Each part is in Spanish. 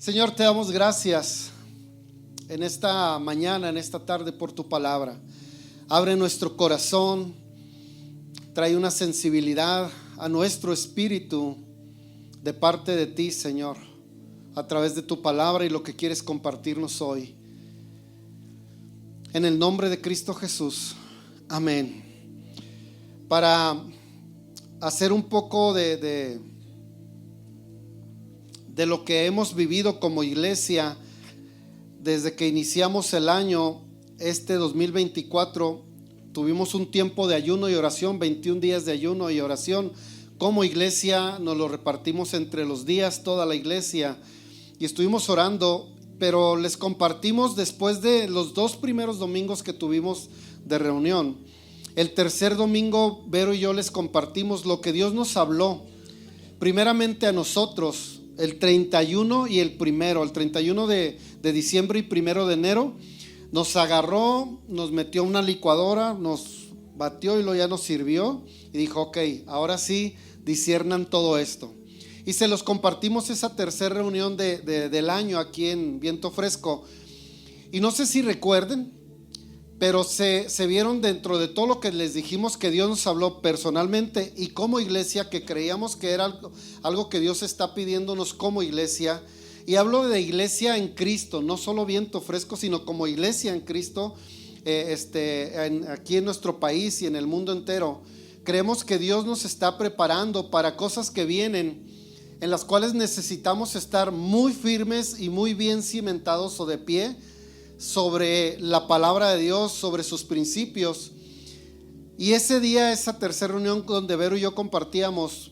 Señor, te damos gracias en esta mañana, en esta tarde por tu palabra. Abre nuestro corazón, trae una sensibilidad a nuestro espíritu de parte de ti, Señor, a través de tu palabra y lo que quieres compartirnos hoy. En el nombre de Cristo Jesús, amén. Para hacer un poco de lo que hemos vivido como iglesia desde que iniciamos el año, este 2024, tuvimos un tiempo de ayuno y oración, 21 días de ayuno y oración. Como iglesia nos lo repartimos entre los días, toda la iglesia, y estuvimos orando, pero les compartimos después de los 2 primeros domingos que tuvimos de reunión. El tercer domingo, Vero y yo les compartimos lo que Dios nos habló, primeramente a nosotros, el 31 y el 31 de diciembre y 1 de enero, nos agarró, nos metió a una licuadora, nos batió y luego ya nos sirvió y dijo: ok, ahora sí disciernan todo esto. Y se los compartimos esa tercera reunión del año aquí en Viento Fresco. Y no sé si recuerden, pero se vieron dentro de todo lo que les dijimos que Dios nos habló personalmente y como iglesia, que creíamos que era algo que Dios está pidiéndonos como iglesia. Y hablo de iglesia en Cristo, no solo Viento Fresco, sino como iglesia en Cristo, aquí en nuestro país y en el mundo entero. Creemos que Dios nos está preparando para cosas que vienen, en las cuales necesitamos estar muy firmes y muy bien cimentados o de pie sobre la palabra de Dios, sobre sus principios. Y ese día, esa tercera reunión donde Vero y yo compartíamos,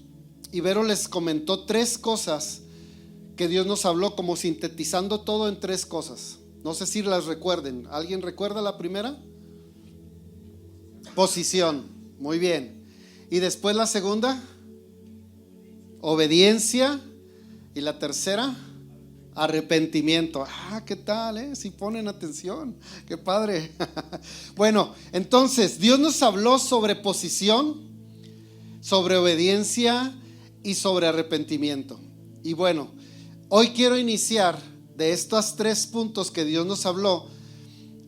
y Vero les comentó 3 cosas que Dios nos habló, como sintetizando todo en 3 cosas. No sé si las recuerden. ¿Alguien recuerda la primera? Posición. Muy bien. Y después la segunda, obediencia. Y la tercera, arrepentimiento. ¿Qué tal? Si ponen atención, qué padre. Bueno, entonces Dios nos habló sobre posición, sobre obediencia y sobre arrepentimiento. Y bueno, hoy quiero iniciar de estos 3 puntos que Dios nos habló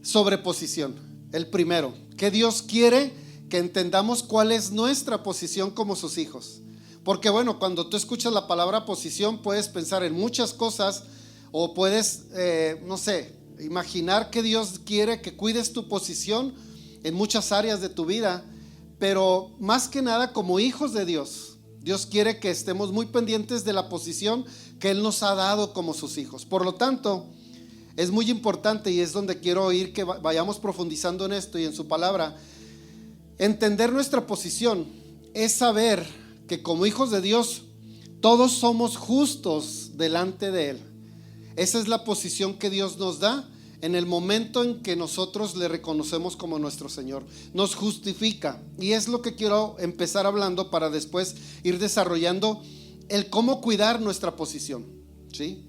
sobre posición. El primero, que Dios quiere que entendamos cuál es nuestra posición como sus hijos. Porque bueno, cuando tú escuchas la palabra posición, puedes pensar en muchas cosas, o puedes, no sé, imaginar que Dios quiere que cuides tu posición en muchas áreas de tu vida. Pero más que nada, como hijos de Dios, Dios quiere que estemos muy pendientes de la posición que Él nos ha dado como sus hijos. Por lo tanto, es muy importante, y es donde quiero ir, que vayamos profundizando en esto y en su palabra. Entender nuestra posición es saber que como hijos de Dios todos somos justos delante de Él. Esa es la posición que Dios nos da en el momento en que nosotros le reconocemos como nuestro Señor. Nos justifica, y es lo que quiero empezar hablando para después ir desarrollando el cómo cuidar nuestra posición, ¿sí?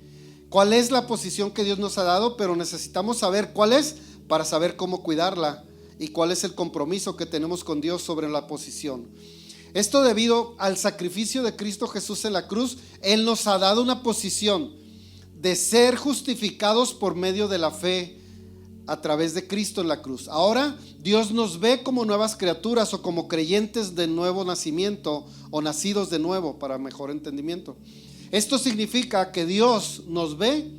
¿Cuál es la posición que Dios nos ha dado? Pero necesitamos saber cuál es para saber cómo cuidarla y cuál es el compromiso que tenemos con Dios sobre la posición. Esto debido al sacrificio de Cristo Jesús en la cruz. Él nos ha dado una posición de ser justificados por medio de la fe a través de Cristo en la cruz. Ahora Dios nos ve como nuevas criaturas, o como creyentes de nuevo nacimiento, o nacidos de nuevo, para mejor entendimiento. Esto significa que Dios nos ve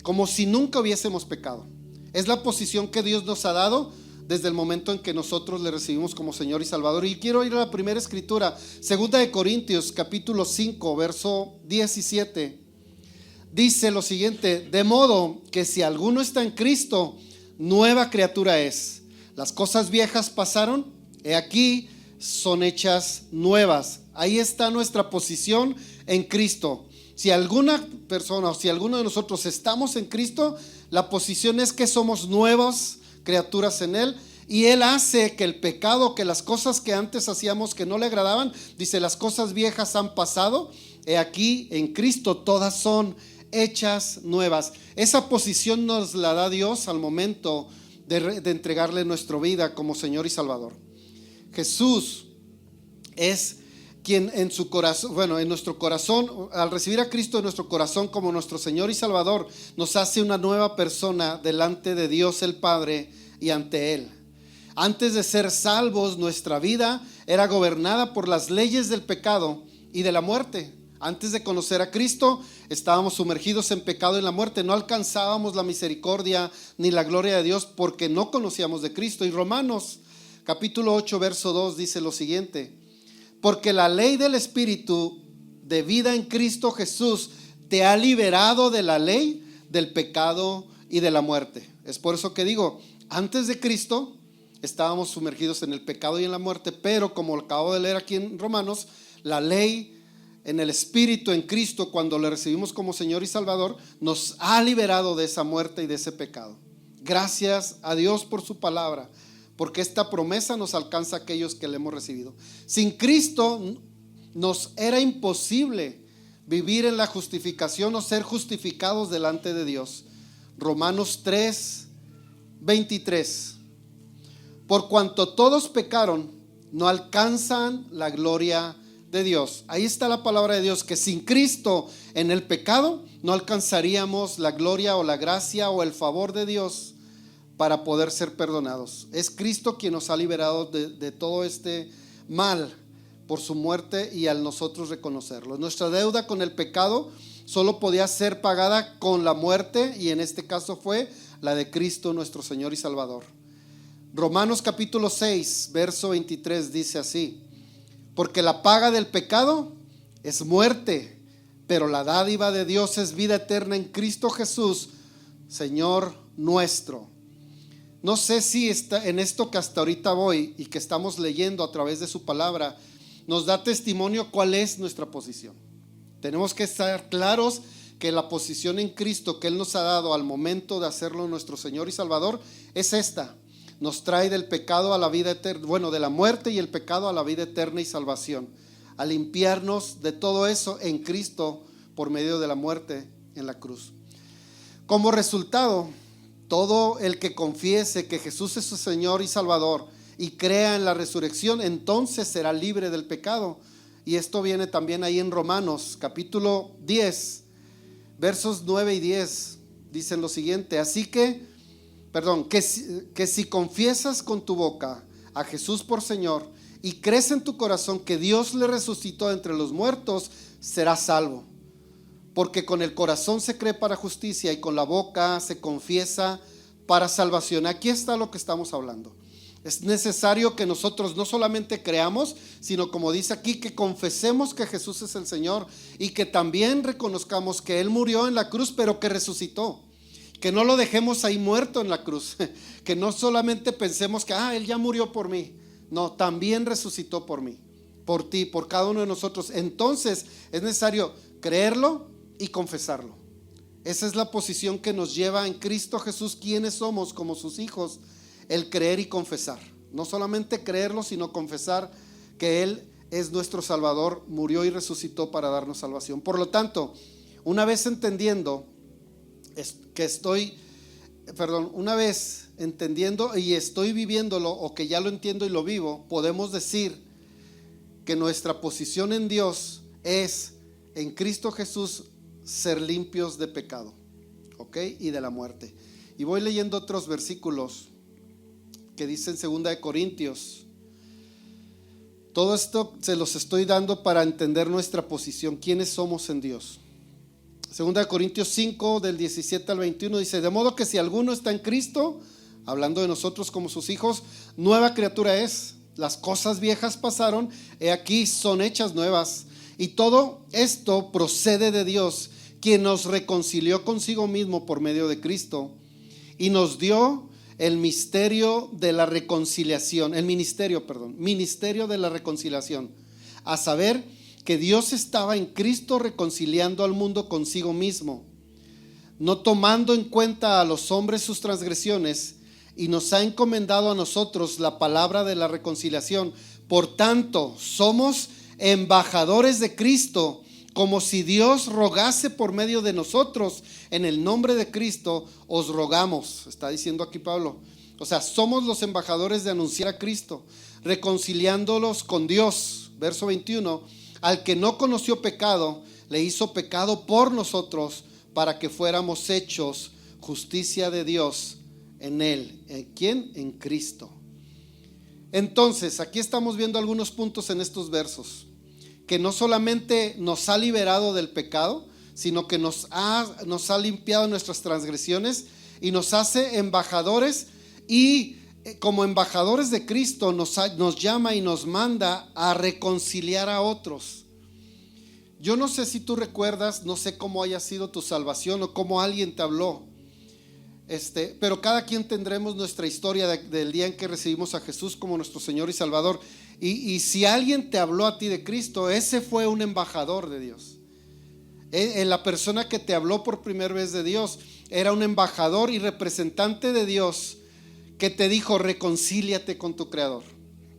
como si nunca hubiésemos pecado. Es la posición que Dios nos ha dado desde el momento en que nosotros le recibimos como Señor y Salvador. Y quiero ir a la primera escritura, 2 Corintios capítulo 5, verso 17. Dice lo siguiente: de modo que si alguno está en Cristo, nueva criatura es. Las cosas viejas pasaron, he aquí son hechas nuevas. Ahí está nuestra posición en Cristo. Si alguna persona, o si alguno de nosotros estamos en Cristo, la posición es que somos nuevas criaturas en Él. Y Él hace que el pecado, que las cosas que antes hacíamos que no le agradaban, dice: las cosas viejas han pasado, he aquí en Cristo todas son hechas nuevas. Esa posición nos la da Dios al momento de entregarle nuestra vida como Señor y Salvador. Jesús es quien en su corazón, bueno, en nuestro corazón, al recibir a Cristo en nuestro corazón como nuestro Señor y Salvador, nos hace una nueva persona delante de Dios el Padre y ante Él. Antes de ser salvos, nuestra vida era gobernada por las leyes del pecado y de la muerte. Antes de conocer a Cristo, estábamos sumergidos en pecado y en la muerte. No alcanzábamos la misericordia ni la gloria de Dios porque no conocíamos de Cristo. Y Romanos capítulo 8, verso 2 dice lo siguiente: porque la ley del Espíritu de vida en Cristo Jesús te ha liberado de la ley del pecado y de la muerte. Es por eso que digo, antes de Cristo estábamos sumergidos en el pecado y en la muerte, pero como acabo de leer aquí en Romanos, la ley en el Espíritu en Cristo, cuando le recibimos como Señor y Salvador, nos ha liberado de esa muerte y de ese pecado. Gracias a Dios por su palabra, porque esta promesa nos alcanza a aquellos que le hemos recibido. Sin Cristo nos era imposible vivir en la justificación o ser justificados delante de Dios. Romanos 3, 23. Por cuanto todos pecaron, no alcanzan la gloria de Dios. Ahí está la palabra de Dios, que sin Cristo en el pecado no alcanzaríamos la gloria o la gracia o el favor de Dios para poder ser perdonados. Es Cristo quien nos ha liberado de todo este mal por su muerte y al nosotros reconocerlo. Nuestra deuda con el pecado solo podía ser pagada con la muerte, y en este caso fue la de Cristo nuestro Señor y Salvador. Romanos capítulo 6, verso 23 dice así: porque la paga del pecado es muerte, pero la dádiva de Dios es vida eterna en Cristo Jesús, Señor nuestro. No sé si está en esto que hasta ahorita voy y que estamos leyendo a través de su palabra nos da testimonio cuál es nuestra posición. Tenemos que estar claros que la posición en Cristo que Él nos ha dado al momento de hacerlo nuestro Señor y Salvador es esta: nos trae del pecado a la vida eterna, bueno, de la muerte y el pecado a la vida eterna y salvación, a limpiarnos de todo eso en Cristo por medio de la muerte en la cruz. Como resultado, todo el que confiese que Jesús es su Señor y Salvador y crea en la resurrección, entonces será libre del pecado. Y esto viene también ahí en Romanos capítulo 10, versos 9 y 10, dicen lo siguiente: así que si confiesas con tu boca a Jesús por Señor y crees en tu corazón que Dios le resucitó entre los muertos, serás salvo. Porque con el corazón se cree para justicia y con la boca se confiesa para salvación. Aquí está lo que estamos hablando. Es necesario que nosotros no solamente creamos, sino, como dice aquí, que confesemos que Jesús es el Señor y que también reconozcamos que Él murió en la cruz, pero que resucitó. Que no lo dejemos ahí muerto en la cruz, que no solamente pensemos que Él ya murió por mí. No, también resucitó por mí, por ti, por cada uno de nosotros. Entonces es necesario creerlo y confesarlo. Esa es la posición que nos lleva en Cristo Jesús, quienes somos como sus hijos, el creer y confesar. No solamente creerlo, sino confesar que Él es nuestro Salvador, murió y resucitó para darnos salvación. Por lo tanto, una vez entendiendo una vez entendiendo y estoy viviéndolo, o que ya lo entiendo y lo vivo, podemos decir que nuestra posición en Dios es en Cristo Jesús ser limpios de pecado, ¿ok? Y de la muerte. Y voy leyendo otros versículos que dicen 2 de Corintios. Todo esto se los estoy dando para entender nuestra posición, quiénes somos en Dios. 2 de Corintios 5 del 17 al 21 dice: de modo que si alguno está en Cristo, hablando de nosotros como sus hijos, nueva criatura es. Las cosas viejas pasaron, he aquí son hechas nuevas. Y todo esto procede de Dios, quien nos reconcilió consigo mismo por medio de Cristo y nos dio el ministerio de la reconciliación, ministerio de la reconciliación, a saber que Dios estaba en Cristo reconciliando al mundo consigo mismo, no tomando en cuenta a los hombres sus transgresiones, y nos ha encomendado a nosotros la palabra de la reconciliación. Por tanto, somos embajadores de Cristo, como si Dios rogase por medio de nosotros. En el nombre de Cristo os rogamos, está diciendo aquí Pablo. O sea, somos los embajadores de anunciar a Cristo, reconciliándolos con Dios. verso 21, al que no conoció pecado, le hizo pecado por nosotros para que fuéramos hechos justicia de Dios en él. ¿En quién? En Cristo. Entonces, aquí estamos viendo algunos puntos en estos versos, que no solamente nos ha liberado del pecado, sino que nos ha limpiado nuestras transgresiones y nos hace embajadores, y como embajadores de Cristo nos llama y nos manda a reconciliar a otros. Yo no sé si tú recuerdas, no sé cómo haya sido tu salvación o cómo alguien te habló, pero cada quien tendremos nuestra historia del día en que recibimos a Jesús como nuestro Señor y Salvador. Y si alguien te habló a ti de Cristo, ese fue un embajador de Dios. La persona que te habló por primera vez de Dios era un embajador y representante de Dios que te dijo: reconcíliate con tu Creador.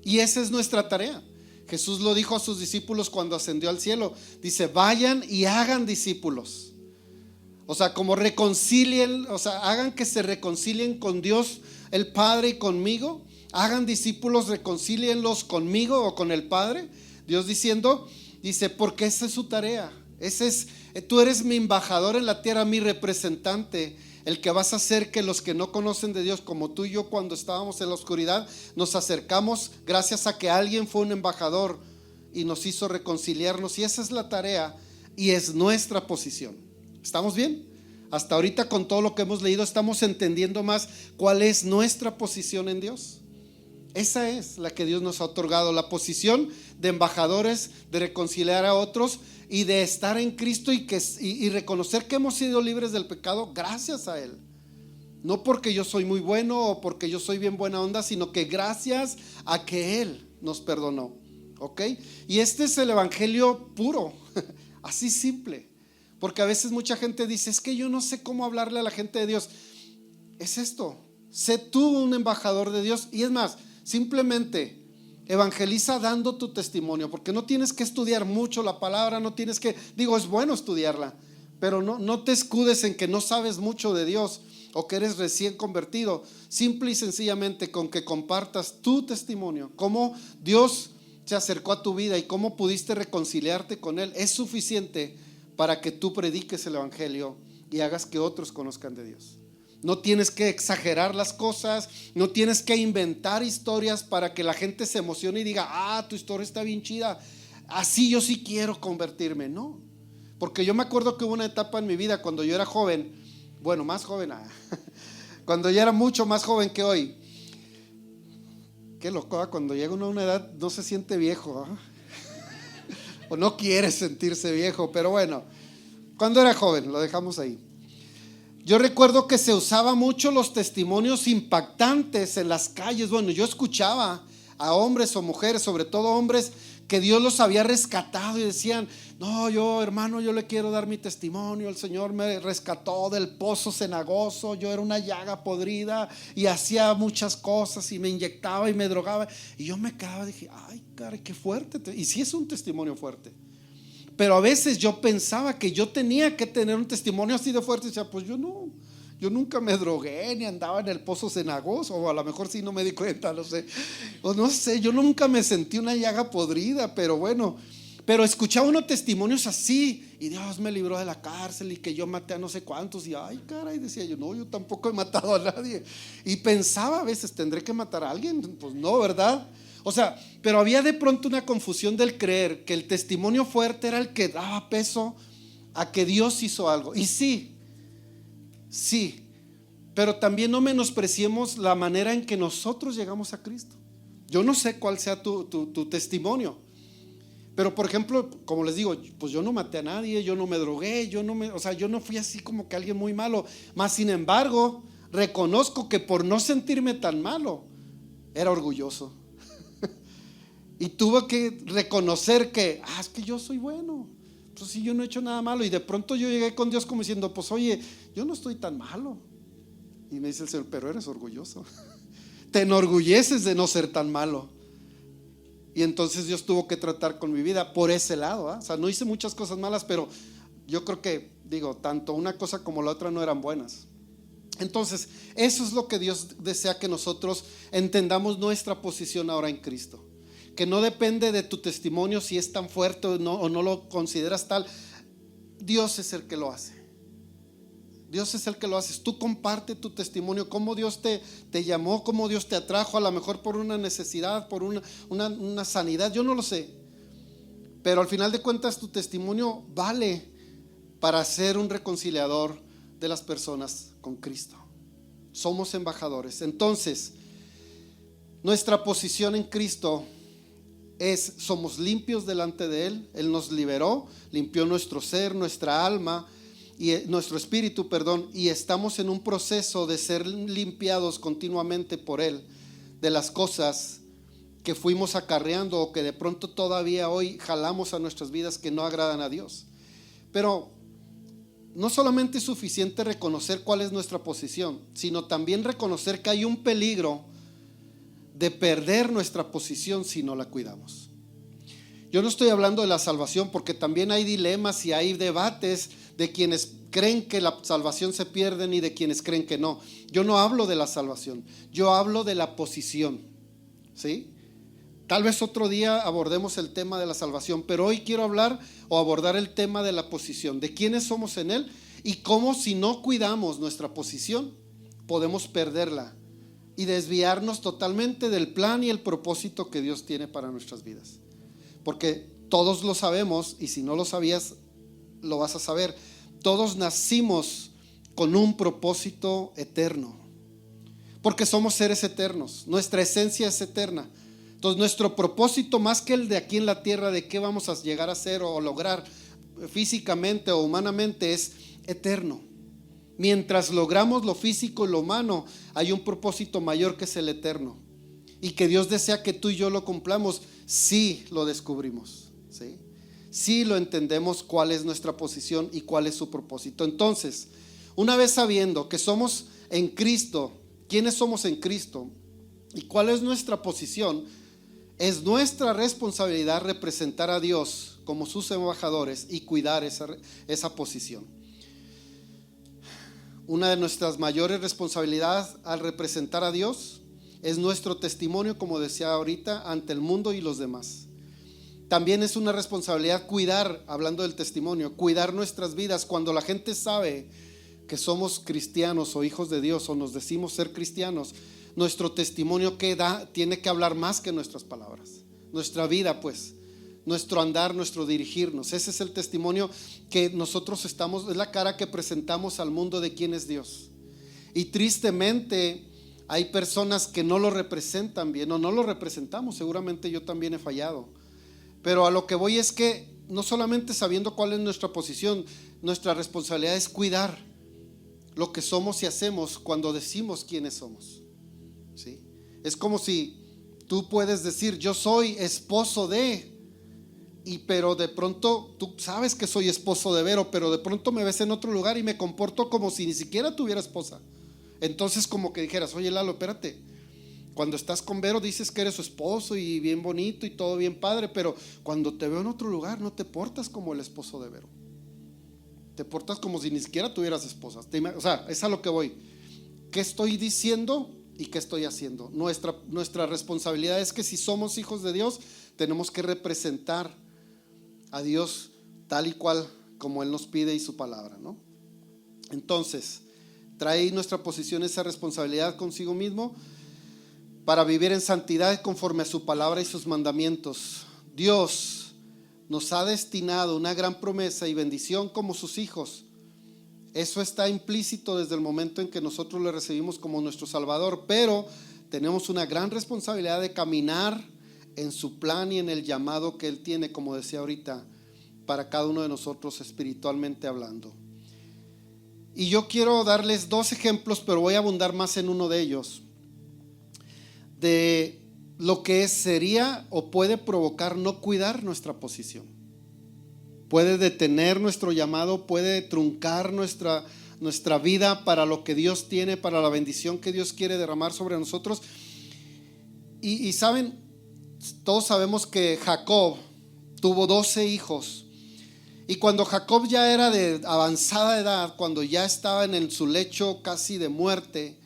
Y esa es nuestra tarea. Jesús lo dijo a sus discípulos cuando ascendió al cielo. Dice: vayan y hagan discípulos. O sea, como reconcilien, o sea, hagan que se reconcilien con Dios el Padre y conmigo. Hagan discípulos, reconcílienlos conmigo o con el Padre. Dios dice, porque esa es su tarea. Tú eres mi embajador en la tierra, mi representante, el que vas a hacer que los que no conocen de Dios, como tú y yo cuando estábamos en la oscuridad, nos acercamos gracias a que alguien fue un embajador y nos hizo reconciliarnos. Y esa es la tarea y es nuestra posición. ¿Estamos bien? Hasta ahorita, con todo lo que hemos leído, estamos entendiendo más cuál es nuestra posición en Dios. Esa es la que Dios nos ha otorgado, la posición de embajadores, de reconciliar a otros y de estar en Cristo y reconocer que hemos sido libres del pecado gracias a Él. No porque yo soy muy bueno o porque yo soy bien buena onda, sino que gracias a que Él nos perdonó. ¿Ok? Y este es el evangelio puro, así simple. Porque a veces mucha gente dice: es que yo no sé cómo hablarle a la gente de Dios. Es esto: sé tú un embajador de Dios. Y es más, simplemente evangeliza dando tu testimonio, porque no tienes que estudiar mucho la palabra, no tienes que, es bueno estudiarla, pero no te escudes en que no sabes mucho de Dios o que eres recién convertido. Simple y sencillamente con que compartas tu testimonio, cómo Dios se acercó a tu vida y cómo pudiste reconciliarte con Él, es suficiente para que tú prediques el evangelio y hagas que otros conozcan de Dios. No tienes que exagerar las cosas, no tienes que inventar historias para que la gente se emocione y diga: tu historia está bien chida, así yo sí quiero convertirme. No, porque yo me acuerdo que hubo una etapa en mi vida cuando yo era joven, más joven, cuando yo era mucho más joven que hoy. Qué loco, cuando llega uno a una edad no se siente viejo, o no quiere sentirse viejo, pero bueno, cuando era joven, lo dejamos ahí. Yo recuerdo que se usaba mucho los testimonios impactantes en las calles. Yo escuchaba a hombres o mujeres, sobre todo hombres, que Dios los había rescatado y decían: no, hermano, yo le quiero dar mi testimonio, el Señor me rescató del pozo cenagoso, yo era una llaga podrida y hacía muchas cosas y me inyectaba y me drogaba. Y yo me quedaba y dije: ay, caray, qué fuerte. Y sí, es un testimonio fuerte. Pero a veces yo pensaba que yo tenía que tener un testimonio así de fuerte. Y decía: pues yo nunca me drogué ni andaba en el pozo cenagoso, o a lo mejor sí, no me di cuenta, no sé, o no sé, yo nunca me sentí una llaga podrida, pero escuchaba unos testimonios así, y Dios me libró de la cárcel y que yo maté a no sé cuántos, y ay, caray, decía yo: no, yo tampoco he matado a nadie. Y pensaba a veces: ¿tendré que matar a alguien? Pues no, ¿verdad? O sea, pero había de pronto una confusión del creer que el testimonio fuerte era el que daba peso a que Dios hizo algo. Y sí, pero también no menospreciemos la manera en que nosotros llegamos a Cristo. Yo no sé cuál sea tu testimonio, pero por ejemplo, como les digo, pues yo no maté a nadie, yo no me drogué, yo no fui así como que alguien muy malo. Más sin embargo, reconozco que por no sentirme tan malo, era orgulloso. Y tuve que reconocer que es que yo soy bueno, pues sí, yo no he hecho nada malo. Y de pronto yo llegué con Dios como diciendo: pues oye, yo no estoy tan malo. Y me dice el Señor: pero eres orgulloso, te enorgulleces de no ser tan malo. Y entonces Dios tuvo que tratar con mi vida por ese lado, O sea, no hice muchas cosas malas, pero yo creo que, tanto una cosa como la otra no eran buenas. Entonces, eso es lo que Dios desea que nosotros entendamos, nuestra posición ahora en Cristo. que no depende de tu testimonio si es tan fuerte o no lo consideras tal. Dios es el que lo hace. Dios es el que lo hace. Tú comparte tu testimonio, cómo Dios te llamó, cómo Dios te atrajo, a lo mejor por una necesidad, por una sanidad, yo no lo sé. Pero al final de cuentas tu testimonio vale para ser un reconciliador de las personas con Cristo. Somos embajadores. Entonces, nuestra posición en Cristo es: somos limpios delante de Él. Él nos liberó, limpió nuestro ser, nuestra alma y nuestro espíritu, y estamos en un proceso de ser limpiados continuamente por Él de las cosas que fuimos acarreando o que de pronto todavía hoy jalamos a nuestras vidas que no agradan a Dios. Pero no solamente es suficiente reconocer cuál es nuestra posición, sino también reconocer que hay un peligro de perder nuestra posición si no la cuidamos. Yo no estoy hablando de la salvación, porque también hay dilemas y hay debates de quienes creen que la salvación se pierde y de quienes creen que no. Yo no hablo de la salvación, yo hablo de la posición, ¿sí? Tal vez otro día abordemos el tema de la salvación, pero hoy quiero hablar o abordar el tema de la posición, de quiénes somos en Él y cómo, si no cuidamos nuestra posición, podemos perderla y desviarnos totalmente del plan y el propósito que Dios tiene para nuestras vidas. Porque todos lo sabemos, y si no lo sabías, lo vas a saber. Todos nacimos con un propósito eterno, porque somos seres eternos, nuestra esencia es eterna. Entonces nuestro propósito, más que el de aquí en la tierra, de qué vamos a llegar a ser o lograr físicamente o humanamente, es eterno. Mientras logramos lo físico y lo humano, hay un propósito mayor que es el eterno, y que Dios desea que tú y yo lo cumplamos si lo descubrimos, ¿sí? Si lo entendemos, cuál es nuestra posición y cuál es su propósito. Entonces, una vez sabiendo que somos en Cristo, quiénes somos en Cristo y cuál es nuestra posición, es nuestra responsabilidad representar a Dios como sus embajadores y cuidar esa posición. Una de nuestras mayores responsabilidades al representar a Dios es nuestro testimonio, como decía ahorita, ante el mundo y los demás. También es una responsabilidad cuidar, hablando del testimonio, cuidar nuestras vidas. Cuando la gente sabe que somos cristianos o hijos de Dios, o nos decimos ser cristianos, nuestro testimonio tiene que hablar más que nuestras palabras. Nuestra vida, pues, nuestro andar, nuestro dirigirnos, ese es el testimonio que nosotros es la cara que presentamos al mundo de quién es Dios. Y tristemente hay personas que no lo representan bien, o no lo representamos. Seguramente yo también he fallado, pero a lo que voy es que no solamente sabiendo cuál es nuestra posición, nuestra responsabilidad es cuidar lo que somos y hacemos cuando decimos quiénes somos, ¿sí? Es como si tú puedes decir: yo soy esposo de, pero de pronto tú sabes que soy esposo de Vero, pero de pronto me ves en otro lugar y me comporto como si ni siquiera tuviera esposa. Entonces, como que dijeras: oye, Lalo, espérate, cuando estás con Vero dices que eres su esposo y bien bonito y todo bien padre, pero cuando te veo en otro lugar no te portas como el esposo de Vero, te portas como si ni siquiera tuvieras esposa. O sea, es a lo que voy. ¿Qué estoy diciendo y qué estoy haciendo? Nuestra responsabilidad es que si somos hijos de Dios, tenemos que representar a Dios tal y cual como Él nos pide y su palabra, ¿no? Entonces, trae nuestra posición esa responsabilidad consigo mismo para vivir en santidad conforme a su palabra y sus mandamientos. Dios nos ha destinado una gran promesa y bendición como sus hijos. Eso está implícito desde el momento en que nosotros le recibimos como nuestro Salvador, pero tenemos una gran responsabilidad de caminar en su plan y en el llamado que Él tiene, como decía ahorita, para cada uno de nosotros espiritualmente hablando. Y yo quiero darles 2 ejemplos, pero voy a abundar más en uno de ellos, de lo que sería o puede provocar no cuidar nuestra posición. Puede detener nuestro llamado, puede truncar nuestra vida para lo que Dios tiene, para la bendición que Dios quiere derramar sobre nosotros. Y saben, todos sabemos que Jacob tuvo 12 hijos. Y cuando Jacob ya era de avanzada edad, cuando ya estaba en su lecho casi de muerte,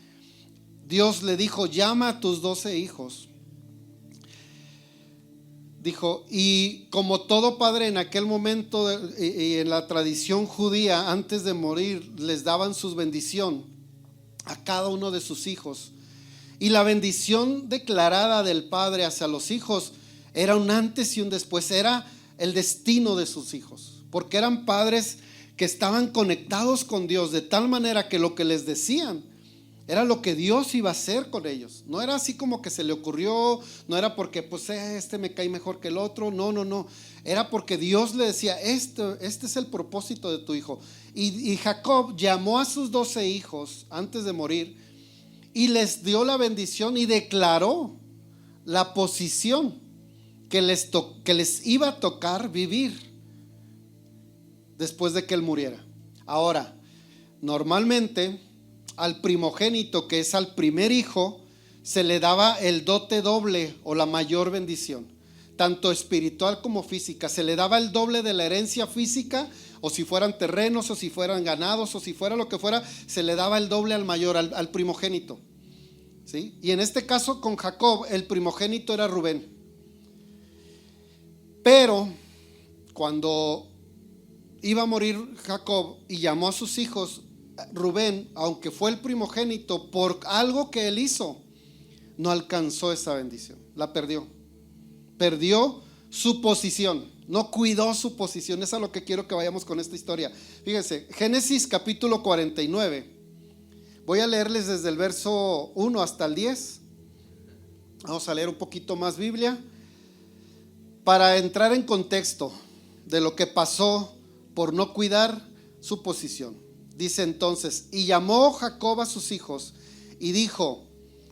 Dios le dijo: llama a tus 12 hijos. Dijo, y como todo padre en aquel momento y en la tradición judía, antes de morir les daban su bendición a cada uno de sus hijos. Y la bendición declarada del padre hacia los hijos era un antes y un después, era el destino de sus hijos, porque eran padres que estaban conectados con Dios de tal manera que lo que les decían era lo que Dios iba a hacer con ellos. No era así como que se le ocurrió, no era porque pues este me cae mejor que el otro, no. Era porque Dios le decía, este es el propósito de tu hijo. Y Jacob llamó a sus 12 hijos antes de morir y les dio la bendición y declaró la posición que les iba a tocar vivir después de que él muriera. Ahora, normalmente al primogénito, que es al primer hijo, se le daba el dote doble o la mayor bendición, tanto espiritual como física. Se le daba el doble de la herencia física, o si fueran terrenos, o si fueran ganados, o si fuera lo que fuera, se le daba el doble al mayor, al primogénito, ¿sí? Y en este caso con Jacob, el primogénito era Rubén. Pero cuando iba a morir Jacob y llamó a sus hijos, Rubén, aunque fue el primogénito, por algo que él hizo, no alcanzó esa bendición, la perdió. Perdió su posición, no cuidó su posición. Es a lo que quiero que vayamos con esta historia. Fíjense, Génesis capítulo 49. Voy a leerles desde el verso 1 hasta el 10. Vamos a leer un poquito más Biblia para entrar en contexto de lo que pasó por no cuidar su posición. Dice entonces, y llamó Jacob a sus hijos y dijo,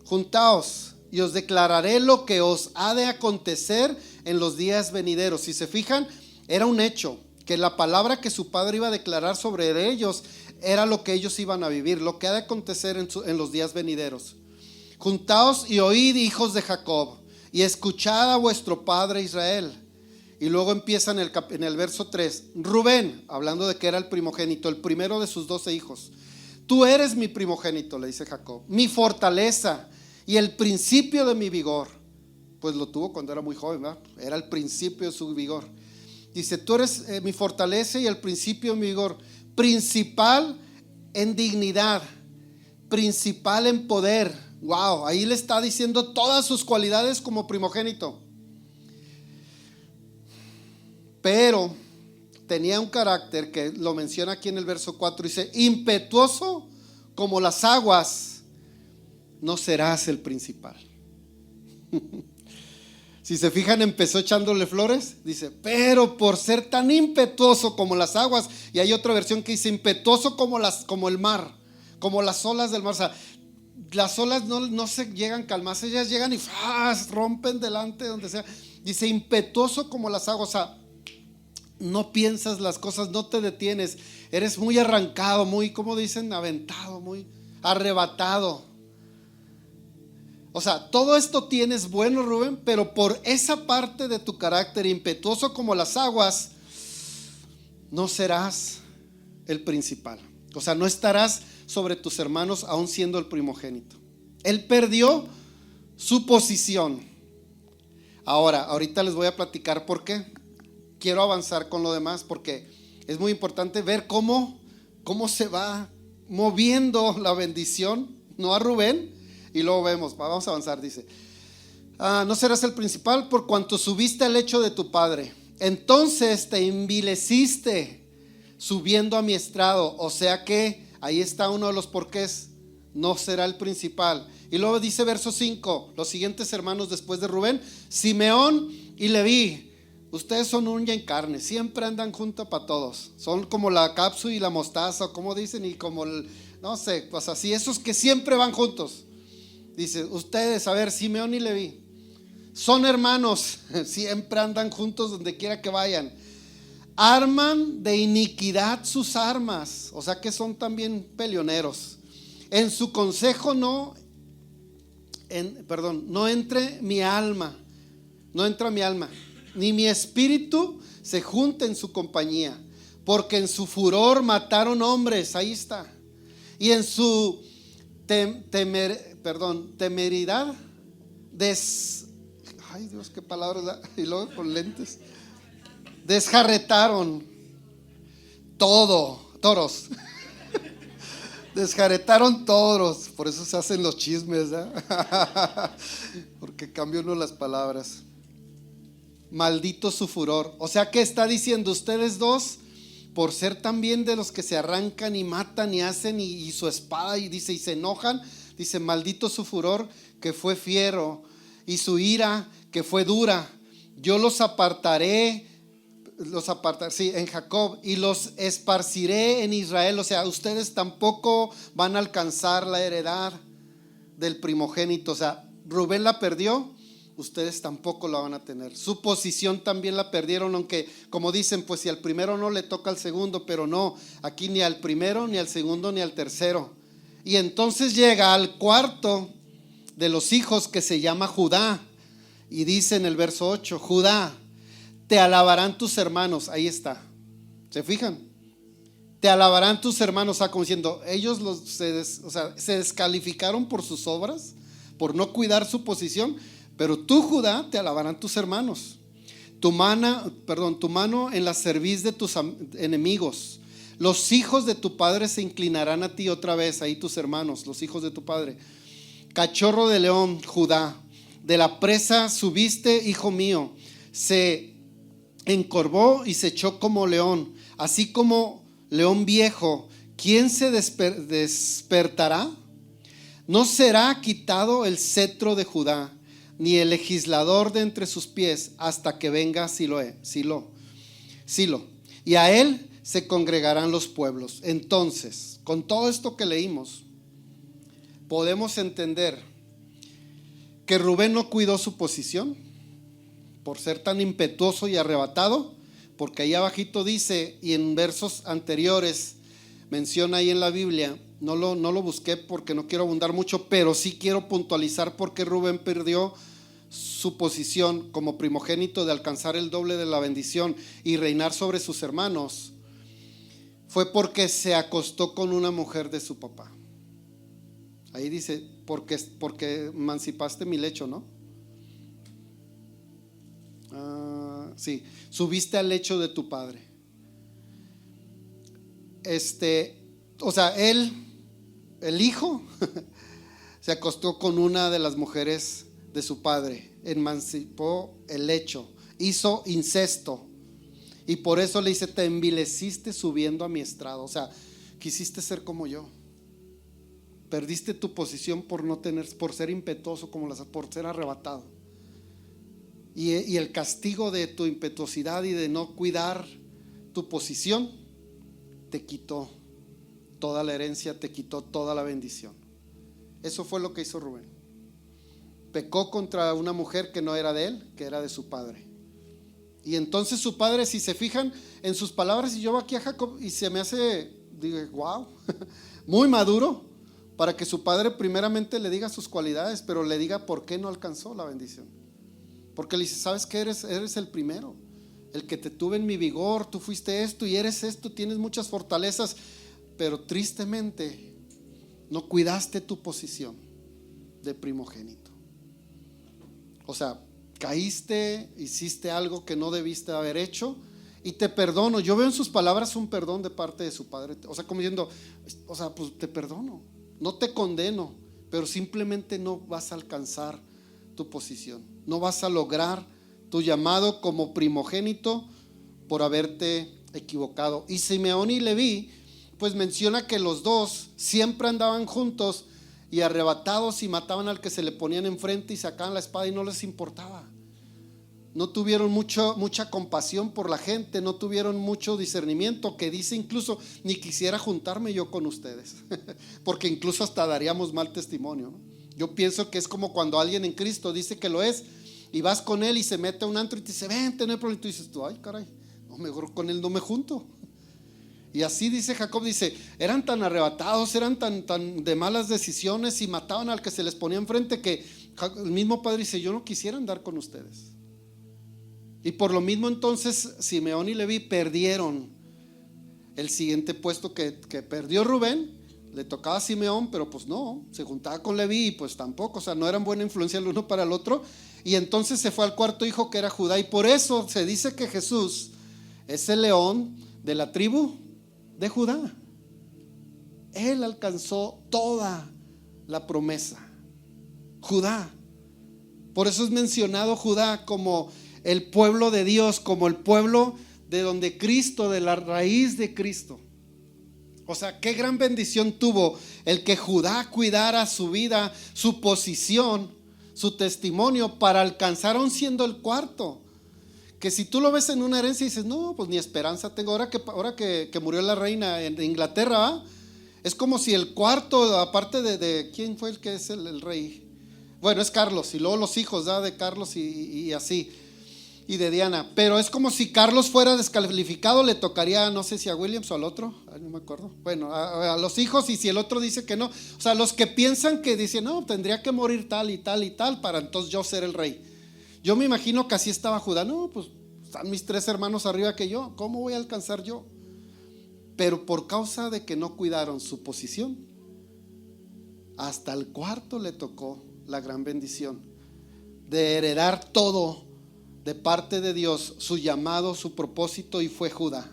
juntaos y os declararé lo que os ha de acontecer en los días venideros. Si se fijan, era un hecho que la palabra que su padre iba a declarar sobre ellos era lo que ellos iban a vivir, lo que ha de acontecer en los días venideros. Juntaos y oíd, hijos de Jacob, y escuchad a vuestro padre Israel. Y luego empieza en el verso 3, Rubén, hablando de que era el primogénito, el primero de sus 12 hijos. Tú eres mi primogénito, le dice Jacob, mi fortaleza y el principio de mi vigor. Pues lo tuvo cuando era muy joven, ¿verdad? Era el principio de su vigor. Dice, tú eres mi fortaleza y el principio de mi vigor, principal en dignidad, principal en poder. Wow, ahí le está diciendo todas sus cualidades como primogénito. Pero tenía un carácter que lo menciona aquí en el verso 4. Dice, impetuoso como las aguas, no serás el principal. Si se fijan, empezó echándole flores. Dice, pero por ser tan impetuoso como las aguas. Y hay otra versión que dice, impetuoso como el mar, como las olas del mar. O sea, las olas no se llegan calmas, ellas llegan y rompen delante de donde sea. Dice, impetuoso como las aguas. O sea, no piensas las cosas, no te detienes, eres muy arrancado, muy, como dicen, aventado, muy arrebatado. O sea, todo esto tienes bueno, Rubén, pero por esa parte de tu carácter impetuoso como las aguas, no serás el principal. O sea, no estarás sobre tus hermanos aún siendo el primogénito. Él perdió su posición. Ahorita les voy a platicar por qué. Quiero avanzar con lo demás porque es muy importante ver cómo se va moviendo la bendición, no a Rubén, y luego vamos a avanzar. Dice, no serás el principal por cuanto subiste al lecho de tu padre, entonces te envileciste subiendo a mi estrado. O sea que ahí está uno de los porqués, no será el principal. Y luego dice verso 5, los siguientes hermanos después de Rubén, Simeón y Leví. Ustedes son uña en carne, siempre andan juntos para todos. Son como la cápsula y la mostaza, como dicen, y como no sé, pues así, esos que siempre van juntos. Dice, ustedes, a ver, Simeón y Leví, son hermanos, siempre andan juntos donde quiera que vayan. Arman de iniquidad sus armas, o sea que son también peleoneros. En su consejo no entra mi alma, ni mi espíritu se junta en su compañía, porque en su furor mataron hombres, ahí está, y en su temeridad Ay Dios, qué palabras. Y luego con lentes. Desjarretaron todo, toros. Desjarretaron toros. Por eso se hacen los chismes, ¿eh? Porque cambia uno las palabras. Maldito su furor. O sea, ¿qué está diciendo? Ustedes dos, por ser también de los que se arrancan y matan y hacen y su espada, y dice, y se enojan, dice, maldito su furor que fue fiero y su ira que fue dura. Yo los apartaré, sí, en Jacob, y los esparciré en Israel. O sea, ustedes tampoco van a alcanzar la heredad del primogénito. O sea, Rubén la perdió, ustedes tampoco la van a tener. Su posición también la perdieron, aunque como dicen, pues si al primero no le toca al segundo, pero no, aquí ni al primero, ni al segundo, ni al tercero. Y entonces llega al cuarto de los hijos, que se llama Judá, y dice en el verso 8, Judá, te alabarán tus hermanos. Ahí está, ¿se fijan? Te alabarán tus hermanos. O sea, como diciendo, ellos se descalificaron por sus obras, por no cuidar su posición. Pero tú, Judá, te alabarán tus hermanos. Tu mano en la cerviz de tus enemigos. Los hijos de tu padre se inclinarán a ti otra vez. Ahí tus hermanos, los hijos de tu padre. Cachorro de león, Judá, de la presa subiste, hijo mío. Se encorvó y se echó como león, así como león viejo. ¿Quién se despertará? No será quitado el cetro de Judá, ni el legislador de entre sus pies, hasta que venga Silo, y a él se congregarán los pueblos. Entonces, con todo esto que leímos, podemos entender que Rubén no cuidó su posición por ser tan impetuoso y arrebatado, porque ahí abajito dice, y en versos anteriores menciona ahí en la Biblia, no lo busqué porque no quiero abundar mucho, pero sí quiero puntualizar por qué Rubén perdió su posición como primogénito de alcanzar el doble de la bendición y reinar sobre sus hermanos. Fue porque se acostó con una mujer de su papá. Ahí dice, porque emancipaste mi lecho, ¿no? Sí, subiste al lecho de tu padre. O sea, el hijo se acostó con una de las mujeres de su padre, emancipó el lecho, hizo incesto, y por eso le dice, te envileciste subiendo a mi estrado. O sea, quisiste ser como yo, perdiste tu posición por ser impetuoso, por ser arrebatado, y el castigo de tu impetuosidad y de no cuidar tu posición te quitó toda la herencia, te quitó toda la bendición. Eso fue lo que hizo Rubén. Pecó contra una mujer que no era de él, que era de su padre. Y entonces su padre, si se fijan en sus palabras, y yo aquí a Jacob, y se me hace, digo, wow, muy maduro, para que su padre primeramente le diga sus cualidades, pero le diga por qué no alcanzó la bendición. Porque le dice, ¿sabes qué? Eres el primero, el que te tuve en mi vigor, tú fuiste esto y eres esto, tienes muchas fortalezas, pero tristemente no cuidaste tu posición de primogénito. O sea, caíste, hiciste algo que no debiste haber hecho, y te perdono. Yo veo en sus palabras un perdón de parte de su padre. O sea, como diciendo, o sea, pues te perdono, no te condeno, pero simplemente no vas a alcanzar tu posición, no vas a lograr tu llamado como primogénito por haberte equivocado. Y Simeón y Leví, pues menciona que los dos siempre andaban juntos y arrebatados, y mataban al que se le ponían enfrente y sacaban la espada y no les importaba. No tuvieron mucha compasión por la gente, no tuvieron mucho discernimiento, que dice incluso, ni quisiera juntarme yo con ustedes, porque incluso hasta daríamos mal testimonio, ¿no? Yo pienso que es como cuando alguien en Cristo dice que lo es, y vas con él y se mete a un antro y te dice, vente, no hay problema. Y tú dices, ay caray, no, mejor con él no me junto. Y así dice Jacob, dice, eran tan arrebatados, eran tan de malas decisiones, y mataban al que se les ponía enfrente, que el mismo padre dice, yo no quisiera andar con ustedes. Y por lo mismo entonces Simeón y Leví perdieron el siguiente puesto que perdió Rubén. Le tocaba a Simeón, pero pues no, se juntaba con Leví y pues tampoco, o sea, no eran buena influencia el uno para el otro. Y entonces se fue al cuarto hijo, que era Judá. Y por eso se dice que Jesús es el león de la tribu de Judá. Él alcanzó toda la promesa. Judá. Por eso es mencionado Judá como el pueblo de Dios, como el pueblo de donde Cristo, de la raíz de Cristo. O sea, qué gran bendición tuvo el que Judá cuidara su vida, su posición, su testimonio, para alcanzar aún siendo el cuarto. Que si tú lo ves en una herencia y dices, no, pues ni esperanza tengo. Ahora que murió la reina en Inglaterra, ¿va? Es como si el cuarto, aparte de ¿quién fue el que es el rey? Bueno, es Carlos, y luego los hijos, ¿da? De Carlos y así, y de Diana. Pero es como si Carlos fuera descalificado, le tocaría, no sé si a Williams o al otro, no me acuerdo. Bueno, a los hijos, y si el otro dice que no. O sea, los que piensan que dicen, no, tendría que morir tal y tal y tal para entonces yo ser el rey. Yo me imagino que así estaba Judá. No, pues están mis 3 hermanos arriba que yo, ¿cómo voy a alcanzar yo? Pero por causa de que no cuidaron su posición, hasta el cuarto le tocó la gran bendición de heredar todo de parte de Dios, su llamado, su propósito, y fue Judá.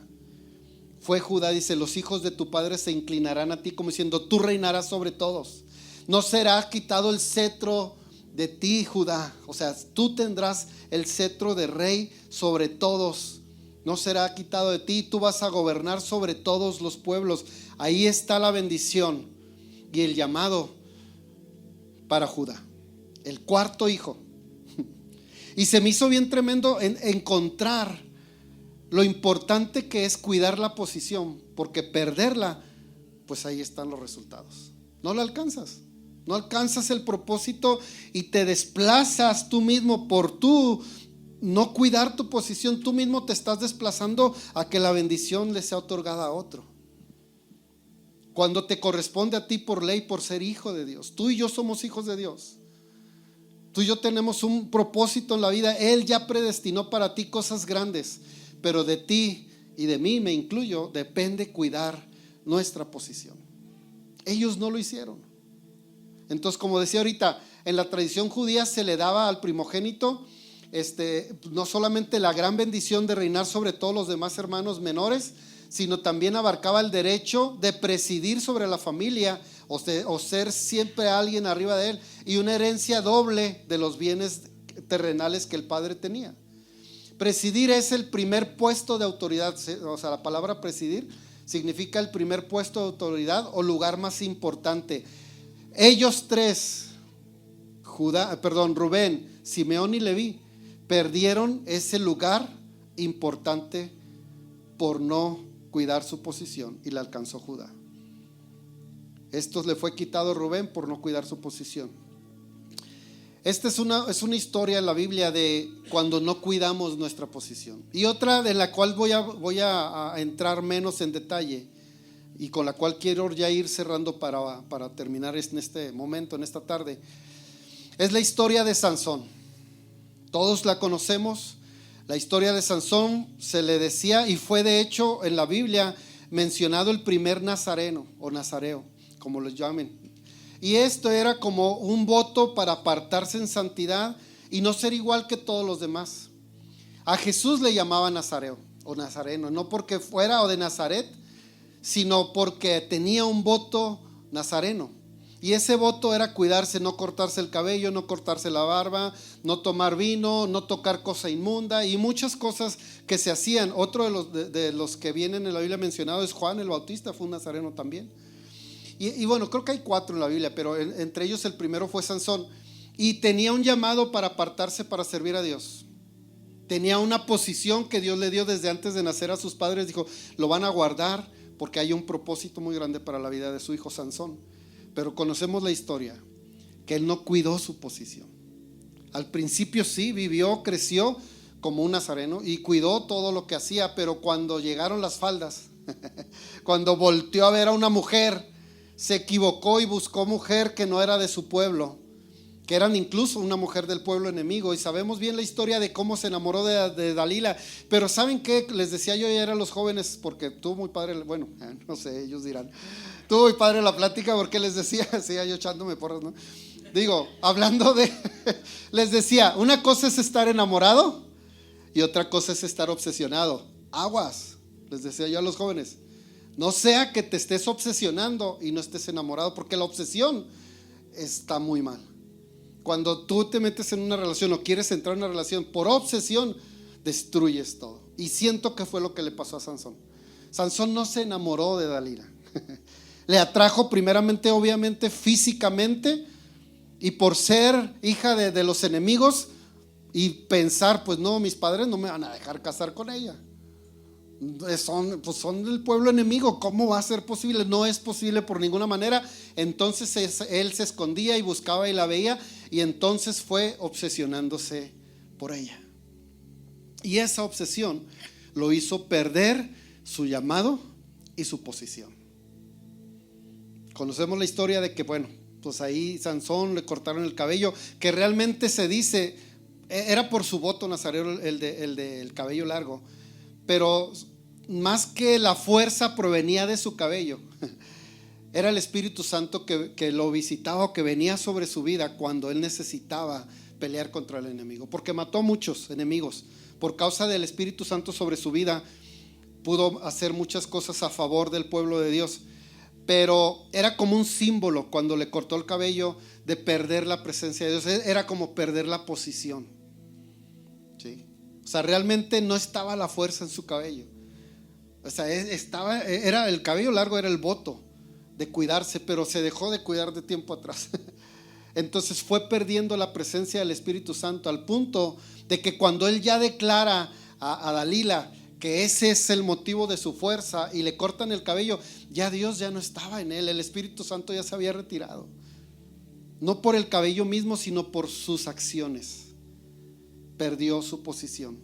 Fue Judá, dice, los hijos de tu padre se inclinarán a ti, como diciendo, tú reinarás sobre todos. No será quitado el cetro de ti, Judá. O sea, tú tendrás el cetro de rey sobre todos. No será quitado de ti, tú vas a gobernar sobre todos los pueblos. Ahí está la bendición y el llamado para Judá, el cuarto hijo. Y se me hizo bien tremendo encontrar lo importante que es cuidar la posición, porque perderla, pues ahí están los resultados. No la alcanzas, no alcanzas el propósito y te desplazas tú mismo por tú no cuidar tu posición. Tú mismo te estás desplazando a que la bendición le sea otorgada a otro, cuando te corresponde a ti por ley, por ser hijo de Dios. Tú y yo somos hijos de Dios. Tú y yo tenemos un propósito en la vida. Él ya predestinó para ti cosas grandes, pero de ti y de mí, me incluyo, depende cuidar nuestra posición. Ellos no lo hicieron. Entonces, como decía ahorita, en la tradición judía se le daba al primogénito no solamente la gran bendición de reinar sobre todos los demás hermanos menores, sino también abarcaba el derecho de presidir sobre la familia o ser siempre alguien arriba de él, y una herencia doble de los bienes terrenales que el padre tenía. Presidir es el primer puesto de autoridad. O sea, la palabra presidir significa el primer puesto de autoridad o lugar más importante. Ellos 3, Rubén, Simeón y Leví, perdieron ese lugar importante por no cuidar su posición, y la alcanzó Judá. Esto le fue quitado a Rubén por no cuidar su posición. Esta es una historia en la Biblia de cuando no cuidamos nuestra posición. Y otra de la cual voy a entrar menos en detalle, y con la cual quiero ya ir cerrando para terminar en este momento, en esta tarde, es la historia de Sansón. Todos la conocemos. La historia de Sansón se le decía, y fue de hecho en la Biblia mencionado, el primer nazareno o nazareo, como lo llamen. Y esto era como un voto para apartarse en santidad y no ser igual que todos los demás. A Jesús le llamaban nazareo o nazareno, no porque fuera o de Nazaret, sino porque tenía un voto nazareno. Y ese voto era cuidarse, no cortarse el cabello, no cortarse la barba, no tomar vino, no tocar cosa inmunda y muchas cosas que se hacían. Otro de los que vienen en la Biblia mencionado es Juan el Bautista, fue un nazareno también. Y bueno, creo que hay 4 en la Biblia, pero entre ellos el primero fue Sansón. Y tenía un llamado para apartarse para servir a Dios. Tenía una posición que Dios le dio desde antes de nacer a sus padres. Dijo, lo van a guardar porque hay un propósito muy grande para la vida de su hijo Sansón. Pero conocemos la historia, que él no cuidó su posición. Al principio sí, vivió, creció como un nazareno y cuidó todo lo que hacía, pero cuando llegaron las faldas, cuando volteó a ver a una mujer, se equivocó y buscó mujer que no era de su pueblo, que eran incluso una mujer del pueblo enemigo. Y sabemos bien la historia de cómo se enamoró de Dalila. Pero ¿saben qué? Les decía yo ayer a los jóvenes, porque estuvo muy padre, bueno, no sé, ellos dirán, estuvo muy padre la plática, porque les decía, seguía yo echándome porras, ¿no? Digo, hablando de, les decía, una cosa es estar enamorado y otra cosa es estar obsesionado. Aguas, les decía yo a los jóvenes, no sea que te estés obsesionando y no estés enamorado, porque la obsesión está muy mal. Cuando tú te metes en una relación o quieres entrar en una relación por obsesión, destruyes todo. Y siento que fue lo que le pasó a Sansón. Sansón no se enamoró de Dalila. Le atrajo primeramente, obviamente, físicamente, y por ser hija de los enemigos y pensar, pues no, mis padres no me van a dejar casar con ella. Son del pueblo enemigo, ¿cómo va a ser posible? No es posible por ninguna manera. Entonces él se escondía y buscaba y la veía, y entonces fue obsesionándose por ella. Y esa obsesión lo hizo perder su llamado y su posición. Conocemos la historia de que, bueno, pues ahí Sansón le cortaron el cabello, que realmente se dice era por su voto nazareo, el del cabello largo, pero más que la fuerza provenía de su cabello, era el Espíritu Santo que lo visitaba, o que venía sobre su vida cuando él necesitaba pelear contra el enemigo, porque mató muchos enemigos. Por causa del Espíritu Santo sobre su vida, pudo hacer muchas cosas a favor del pueblo de Dios, pero era como un símbolo cuando le cortó el cabello de perder la presencia de Dios. Era como perder la posición, ¿sí? O sea, realmente no estaba la fuerza en su cabello. O sea, era el cabello largo, era el voto de cuidarse, pero se dejó de cuidar de tiempo atrás. Entonces fue perdiendo la presencia del Espíritu Santo, al punto de que cuando él ya declara a Dalila que ese es el motivo de su fuerza y le cortan el cabello, ya Dios ya no estaba en él, el Espíritu Santo ya se había retirado. No por el cabello mismo, sino por sus acciones. Perdió su posición.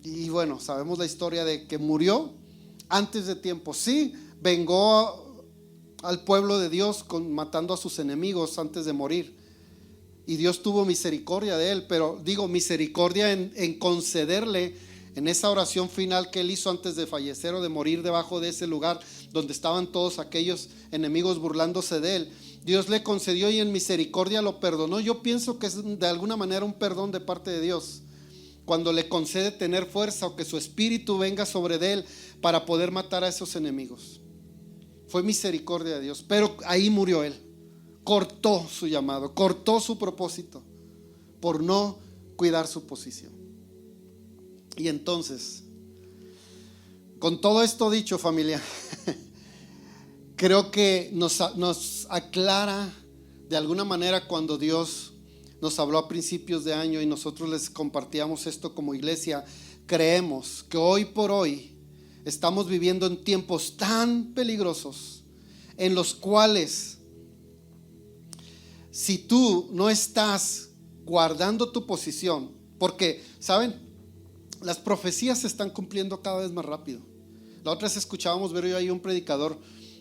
Y bueno, sabemos la historia de que murió antes de tiempo. Sí, vengó al pueblo de Dios matando a sus enemigos antes de morir, y Dios tuvo misericordia de él, pero digo misericordia en concederle, en esa oración final que él hizo antes de fallecer o de morir, debajo de ese lugar donde estaban todos aquellos enemigos burlándose de él, Dios le concedió y en misericordia lo perdonó. Yo pienso que es de alguna manera un perdón de parte de Dios, cuando le concede tener fuerza o que su espíritu venga sobre de él para poder matar a esos enemigos. Fue misericordia de Dios, pero ahí murió él. Cortó su llamado, cortó su propósito por no cuidar su posición. Y entonces, con todo esto dicho, familia, creo que nos aclara de alguna manera cuando Dios nos habló a principios de año y nosotros les compartíamos esto como iglesia. Creemos que hoy por hoy estamos viviendo en tiempos tan peligrosos, en los cuales si tú no estás guardando tu posición, porque, ¿saben? Las profecías se están cumpliendo cada vez más rápido. La otra vez escuchábamos ver ahí un predicador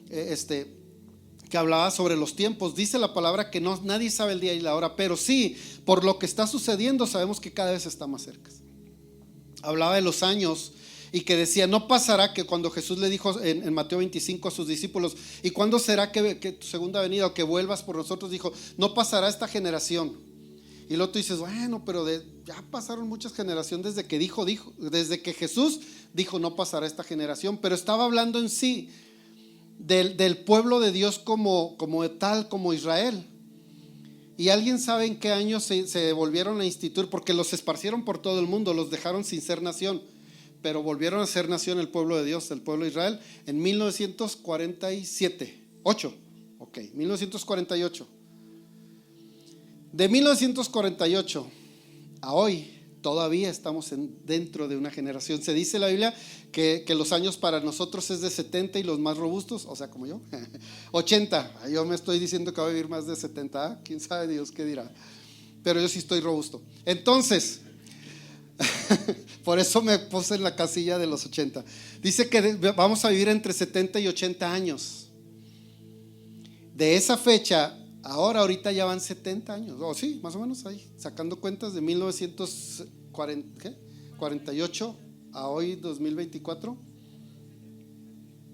que hablaba sobre los tiempos. Dice la palabra que nadie sabe el día y la hora, pero sí, por lo que está sucediendo, sabemos que cada vez está más cerca. Hablaba de los años y que decía, no pasará, que cuando Jesús le dijo en Mateo 25 a sus discípulos, ¿y cuándo será que tu segunda venida o que vuelvas por nosotros? Dijo, no pasará esta generación. Y luego tú dices, bueno, pero ya pasaron muchas generaciones desde que Jesús dijo, no pasará esta generación. Pero estaba hablando en sí del pueblo de Dios como tal, como Israel. ¿Y alguien sabe en qué año se volvieron a instituir? Porque los esparcieron por todo el mundo, los dejaron sin ser nación, pero volvieron a ser nación el pueblo de Dios, el pueblo de Israel, en 1948. 1948. De 1948 a hoy todavía estamos dentro de una generación. Se dice en la Biblia que los años para nosotros es de 70 y los más robustos, o sea, como yo, 80. Yo me estoy diciendo que voy a vivir más de 70, quién sabe Dios qué dirá, pero yo sí estoy robusto. Entonces, por eso me puse en la casilla de los 80. Dice que vamos a vivir entre 70 y 80 años. De esa fecha, ahorita ya van 70 años, sí, más o menos ahí, sacando cuentas de 1948 a hoy 2024,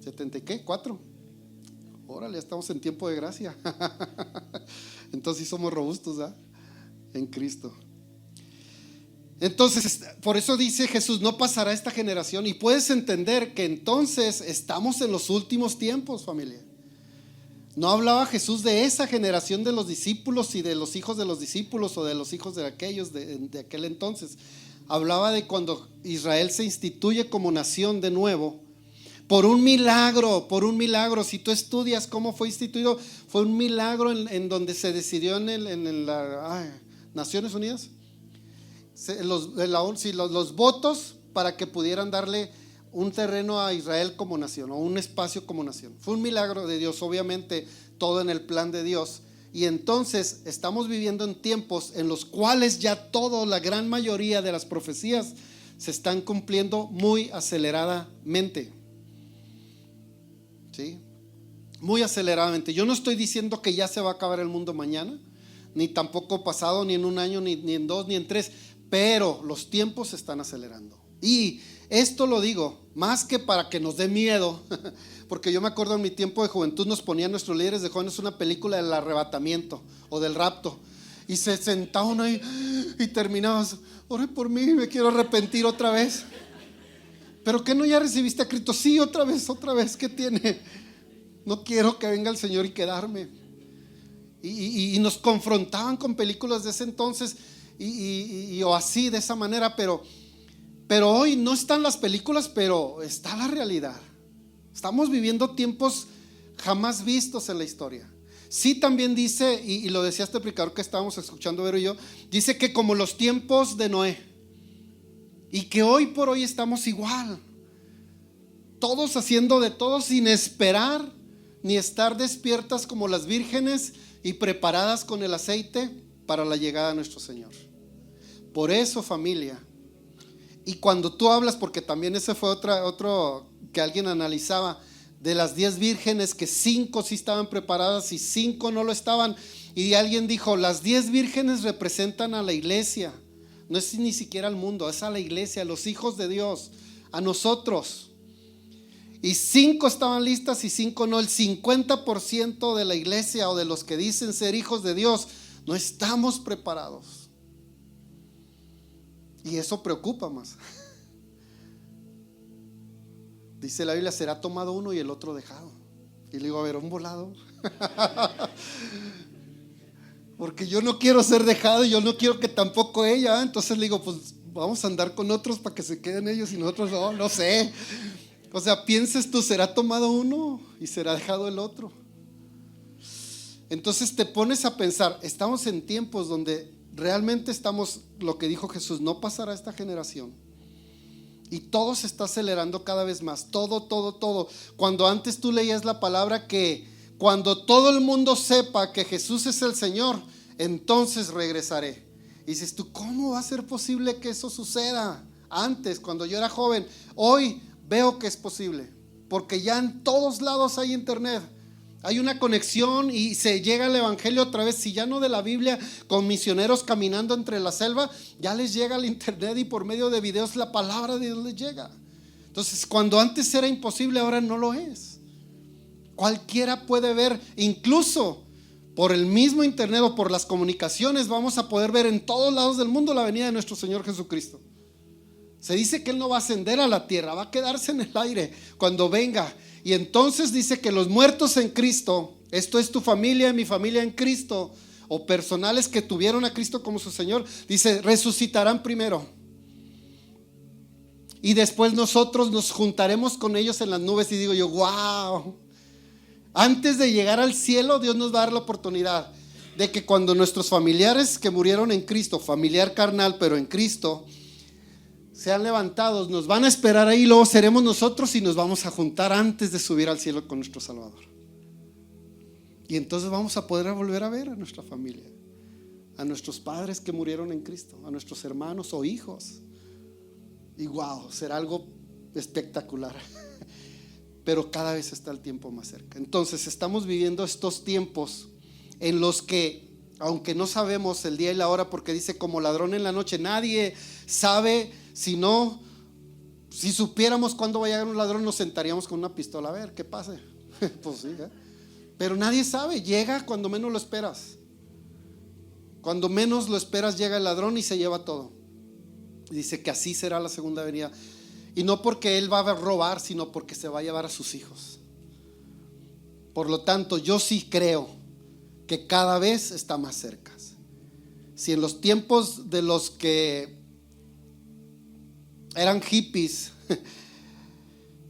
70 y qué, 4, Órale, estamos en tiempo de gracia. Entonces sí somos robustos, ¿ah? En Cristo. Entonces, por eso dice Jesús, no pasará esta generación. Y puedes entender que entonces estamos en los últimos tiempos, familia. No hablaba Jesús de esa generación de los discípulos y de los hijos de los discípulos o de los hijos de aquellos de aquel entonces. Hablaba de cuando Israel se instituye como nación de nuevo. Por un milagro. Si tú estudias cómo fue instituido, fue un milagro en donde se decidió en las Naciones Unidas. Los votos para que pudieran darle un terreno a Israel como nación o un espacio como nación. Fue un milagro de Dios, obviamente todo en el plan de Dios. Y entonces estamos viviendo en tiempos en los cuales ya la gran mayoría de las profecías se están cumpliendo muy aceleradamente. ¿Sí? Muy aceleradamente. Yo no estoy diciendo que ya se va a acabar el mundo mañana, ni tampoco pasado, ni en un año, ni en 2, ni en 3, pero los tiempos se están acelerando. Y esto lo digo más que para que nos dé miedo, porque yo me acuerdo en mi tiempo de juventud nos ponían nuestros líderes de jóvenes una película del arrebatamiento o del rapto, y se sentaban ahí y terminabas, ore por mí, me quiero arrepentir otra vez. ¿Pero qué no ya recibiste a Cristo? Sí, otra vez, ¿qué tiene? No quiero que venga el Señor y quedarme. Y nos confrontaban con películas de ese entonces o así, de esa manera, pero hoy no están las películas, pero está la realidad. Estamos viviendo tiempos jamás vistos en la historia. Sí, también dice, y lo decía este predicador que estábamos escuchando, Vero y yo, dice que como los tiempos de Noé, y que hoy por hoy estamos igual, todos haciendo de todo sin esperar ni estar despiertas como las vírgenes y preparadas con el aceite para la llegada de nuestro Señor. Por eso, familia, y cuando tú hablas, porque también ese fue otro que alguien analizaba, de las 10 vírgenes, que 5 sí estaban preparadas y 5 no lo estaban, y alguien dijo, las 10 vírgenes representan a la iglesia. No es ni siquiera al mundo, es a la iglesia, a los hijos de Dios, a nosotros. Y 5 estaban listas y 5 no. El 50% de la iglesia o de los que dicen ser hijos de Dios no estamos preparados. Y eso preocupa más. Dice la Biblia, será tomado uno y el otro dejado. Y le digo, a ver, un volado. Porque yo no quiero ser dejado y yo no quiero que tampoco ella. Entonces le digo, pues vamos a andar con otros para que se queden ellos y nosotros no sé. O sea, pienses tú, será tomado uno y será dejado el otro. Entonces te pones a pensar, estamos en tiempos donde realmente estamos, lo que dijo Jesús, no pasará esta generación. Y todo se está acelerando cada vez más, todo. Cuando antes tú leías la palabra que cuando todo el mundo sepa que Jesús es el Señor, entonces regresaré. Y dices tú, ¿cómo va a ser posible que eso suceda? Antes, cuando yo era joven, hoy veo que es posible, porque ya en todos lados hay internet. Hay una conexión y se llega al evangelio otra vez. Si ya no de la Biblia, con misioneros caminando entre la selva, ya les llega al internet y por medio de videos la palabra de Dios les llega. Entonces, cuando antes era imposible, ahora no lo es. Cualquiera puede ver, incluso por el mismo internet o por las comunicaciones, vamos a poder ver en todos lados del mundo la venida de nuestro Señor Jesucristo. Se dice que Él no va a ascender a la tierra, va a quedarse en el aire cuando venga. Y entonces dice que los muertos en Cristo, esto es tu familia y mi familia en Cristo, o personales que tuvieron a Cristo como su Señor, dice, resucitarán primero. Y después nosotros nos juntaremos con ellos en las nubes. Y digo yo, wow. Antes de llegar al cielo, Dios nos va a dar la oportunidad de que cuando nuestros familiares que murieron en Cristo, familiar carnal, pero en Cristo, sean levantados, nos van a esperar ahí, luego seremos nosotros y nos vamos a juntar antes de subir al cielo con nuestro Salvador. Y entonces vamos a poder volver a ver a nuestra familia, a nuestros padres que murieron en Cristo, a nuestros hermanos o hijos. Y wow, será algo espectacular. Pero cada vez está el tiempo más cerca. Entonces estamos viviendo estos tiempos en los que, aunque no sabemos el día y la hora, porque dice como ladrón en la noche, nadie sabe. Si supiéramos cuándo va a llegar un ladrón, nos sentaríamos con una pistola a ver qué pasa. Pues sí, Pero nadie sabe, llega cuando menos lo esperas. Cuando menos lo esperas llega el ladrón y se lleva todo. Y dice que así será la segunda venida. Y no porque él va a robar, sino porque se va a llevar a sus hijos. Por lo tanto, yo sí creo que cada vez está más cerca. Si en los tiempos de los que eran hippies,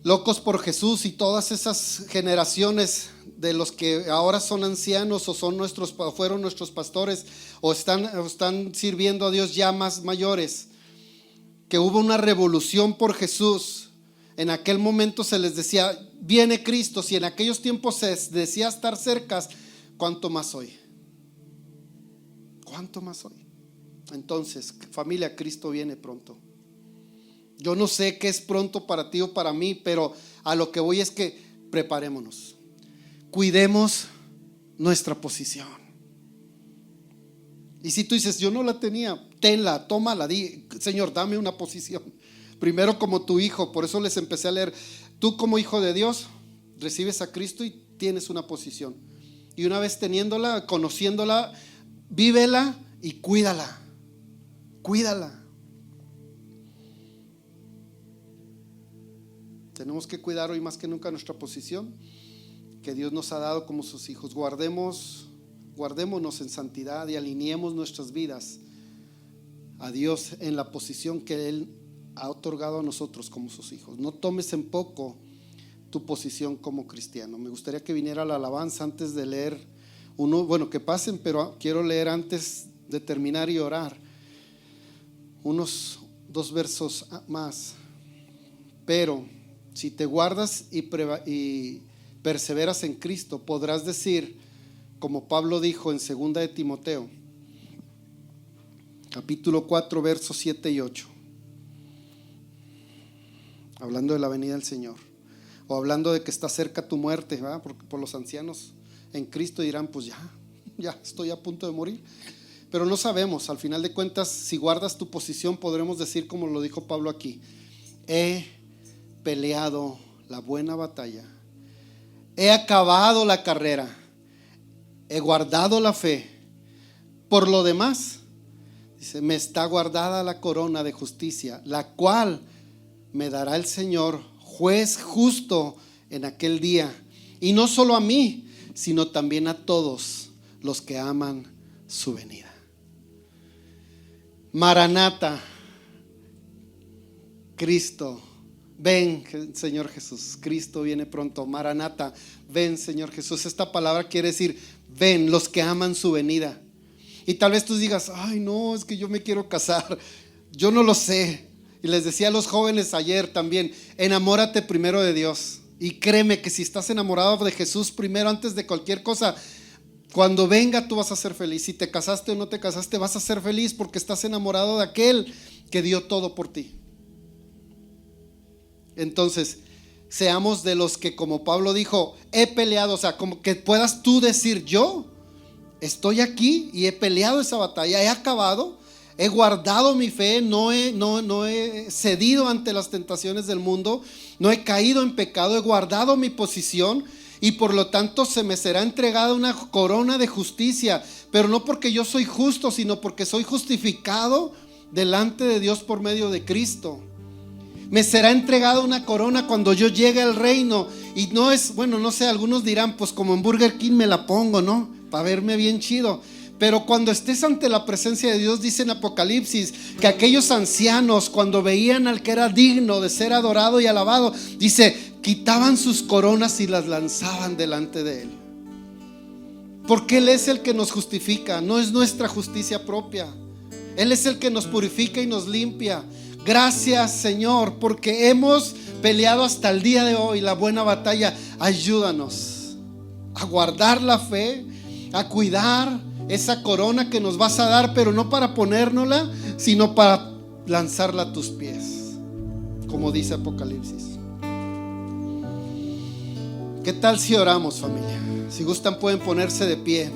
locos por Jesús, y todas esas generaciones de los que ahora son ancianos o fueron nuestros pastores o están sirviendo a Dios ya más mayores, que hubo una revolución por Jesús, en aquel momento se les decía viene Cristo. Si en aquellos tiempos se decía estar cerca, ¿cuánto más hoy? ¿Cuánto más hoy? Entonces, familia, Cristo viene pronto. Yo no sé qué es pronto para ti o para mí, pero a lo que voy es que preparémonos, cuidemos nuestra posición. Y si tú dices yo no la tenía, tenla, tómala, di Señor, dame una posición. Primero como tu hijo, por eso les empecé a leer. Tú como hijo de Dios recibes a Cristo y tienes una posición. Y una vez teniéndola, conociéndola, vívela y cuídala. Cuídala. Tenemos que cuidar hoy más que nunca nuestra posición que Dios nos ha dado como sus hijos. Guardémonos en santidad y alineemos nuestras vidas a Dios en la posición que Él ha otorgado a nosotros como sus hijos. No tomes en poco tu posición como cristiano. Me gustaría que viniera la alabanza antes de leer que pasen, pero quiero leer antes de terminar y orar unos 2 versos más. Pero si te guardas y perseveras en Cristo, podrás decir, como Pablo dijo en 2 de Timoteo, capítulo 4, versos 7 y 8, hablando de la venida del Señor, o hablando de que está cerca tu muerte, ¿verdad? Porque por los ancianos en Cristo dirán, pues ya estoy a punto de morir. Pero no sabemos, al final de cuentas, si guardas tu posición, podremos decir como lo dijo Pablo aquí: he peleado la buena batalla, he acabado la carrera, he guardado la fe. Por lo demás, dice, me está guardada la corona de justicia, la cual me dará el Señor, juez justo, en aquel día. Y no solo a mí, sino también a todos los que aman su venida. Maranata, Cristo, ven, Señor Jesús. Cristo viene pronto. Maranata, ven, Señor Jesús. Esta palabra quiere decir ven, los que aman su venida. Y tal vez tú digas, ay no, es que yo me quiero casar. Yo no lo sé. Y les decía a los jóvenes ayer también, enamórate primero de Dios. Y créeme que si estás enamorado de Jesús primero, antes de cualquier cosa, cuando venga tú vas a ser feliz. Si te casaste o no te casaste, vas a ser feliz porque estás enamorado de aquel que dio todo por ti. Entonces, seamos de los que, como Pablo dijo, he peleado, o sea, como que puedas tú decir, yo estoy aquí y he peleado esa batalla, he acabado, he guardado mi fe, no he cedido ante las tentaciones del mundo, no he caído en pecado, he guardado mi posición. Y por lo tanto se me será entregada una corona de justicia, pero no porque yo soy justo, sino porque soy justificado delante de Dios por medio de Cristo. Me será entregada una corona cuando yo llegue al reino. Y no es, bueno, no sé, algunos dirán, pues como en Burger King me la pongo, ¿no? Para verme bien chido. Pero cuando estés ante la presencia de Dios, dice en Apocalipsis, que aquellos ancianos, cuando veían al que era digno de ser adorado y alabado, dice, quitaban sus coronas y las lanzaban delante de Él. Porque Él es el que nos justifica, no es nuestra justicia propia. Él es el que nos purifica y nos limpia. Gracias, Señor, porque hemos peleado hasta el día de hoy la buena batalla. Ayúdanos a guardar la fe, a cuidar esa corona que nos vas a dar, pero no para ponérnosla, sino para lanzarla a tus pies, como dice Apocalipsis. ¿Qué tal si oramos, familia? Si gustan pueden ponerse de pie.